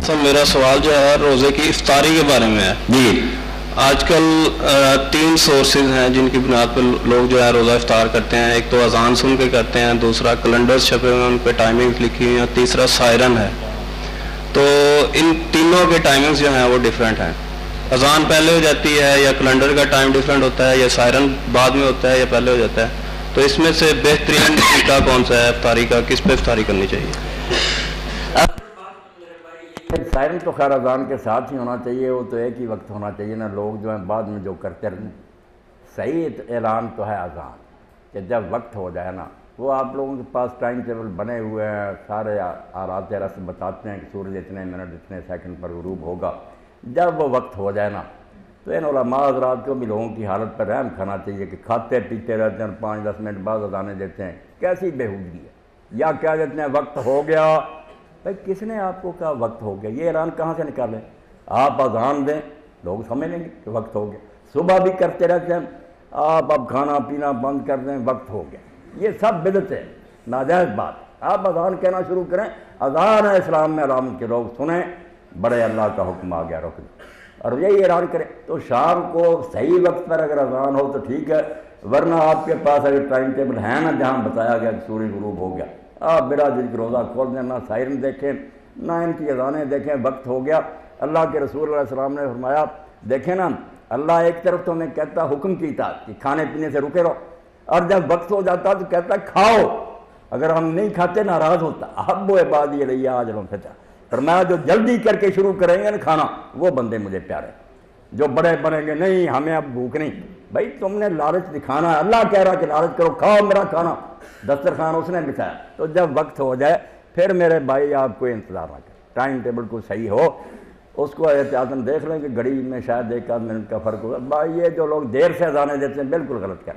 سر میرا سوال جو ہے روزے کی افطاری کے بارے میں ہے جی۔ آج کل 3 سورسز ہیں جن کی بنیاد پر لوگ جو ہے روزہ افطار کرتے ہیں. ایک تو اذان سن کے کرتے ہیں، دوسرا کیلنڈرز چھپے ہوئے ہیں ان پہ ٹائمنگز لکھی ہوئی ہیں، تیسرا سائرن ہے. تو ان تینوں کے ٹائمنگز جو ہیں وہ ڈیفرنٹ ہیں. اذان پہلے ہو جاتی ہے یا کیلنڈر کا ٹائم ڈیفرنٹ ہوتا ہے یا سائرن بعد میں ہوتا ہے یا پہلے ہو جاتا ہے. تو اس میں سے بہترین طریقہ کون سا ہے افطاری کا؟ کس پہ افطاری کرنی چاہیے؟ سائرن تو خیر اذان کے ساتھ ہی ہونا چاہیے، وہ تو ایک ہی وقت ہونا چاہیے نا. لوگ جو ہیں بعد میں جو کرتے رہتے، صحیح اعلان تو ہے اذان کہ جب وقت ہو جائے نا. وہ آپ لوگوں کے پاس ٹائم ٹیبل بنے ہوئے ہیں، سارے آرات رسم بتاتے ہیں کہ سورج اتنے منٹ اتنے سیکنڈ پر غروب ہوگا. جب وہ وقت ہو جائے نا تو ان علماء حضرات کو بھی لوگوں کی حالت پر رحم کھانا چاہیے کہ کھاتے پیتے رہتے ہیں، 5-10 منٹ بعد اذانیں دیتے ہیں. کیسی بےہودگی ہے! یا کہہ دیتے ہیں وقت ہو گیا. بھائی کس نے آپ کو کہا وقت ہو گیا؟ یہ اعلان کہاں سے نکالیں؟ آپ اذان دیں، لوگ سمجھ لیں گے کہ وقت ہو گیا. صبح بھی کرتے رہتے ہیں، آپ اب کھانا پینا بند کر دیں، وقت ہو گیا. یہ سب بدعت ہے، ناجائز بات. آپ اذان کہنا شروع کریں، اذان ہے اسلام میں علامت کے لوگ سنیں، بڑے اللہ کا حکم آ گیا رکن، اور یہی اعلان کریں. تو شام کو صحیح وقت پر اگر اذان ہو تو ٹھیک ہے، ورنہ آپ کے پاس اگر ٹائم ٹیبل ہے نا جہاں بتایا گیا کہ سورج غروب ہو گیا، آپ بلا جھجک روزہ کھول دیں، نہ سائرن دیکھیں نہ ان کی اذانیں دیکھیں. وقت ہو گیا. اللہ کے رسول علیہ السلام نے فرمایا، دیکھیں نا اللہ ایک طرف تو ہمیں کہتا حکم کی اطاعت کہ کھانے پینے سے رکے رہو، اور جب وقت ہو جاتا تو کہتا کھاؤ. اگر ہم نہیں کھاتے ناراض ہوتا. احب عبادی الی عاجل فتح، فرمایا جو جلدی کر کے شروع کریں گے نا کھانا وہ بندے مجھے پیارے. جو بڑے بنیں گے نہیں ہمیں اب بھوک نہیں، بھائی تم نے لالچ دکھانا ہے. اللہ کہہ رہا کہ لالچ کرو، کھاؤ میرا کھانا، دسترخوان اس نے بچھایا. تو جب وقت ہو جائے پھر میرے بھائی آپ کو انتظار نہ کریں، ٹائم ٹیبل کو صحیح ہو اس کو احتیاطاً دیکھ لیں کہ گھڑی میں شاید 1 آدھ منٹ کا فرق ہوگا. بھائی یہ جو لوگ دیر سے اذانیں دیتے ہیں بالکل غلط کریں.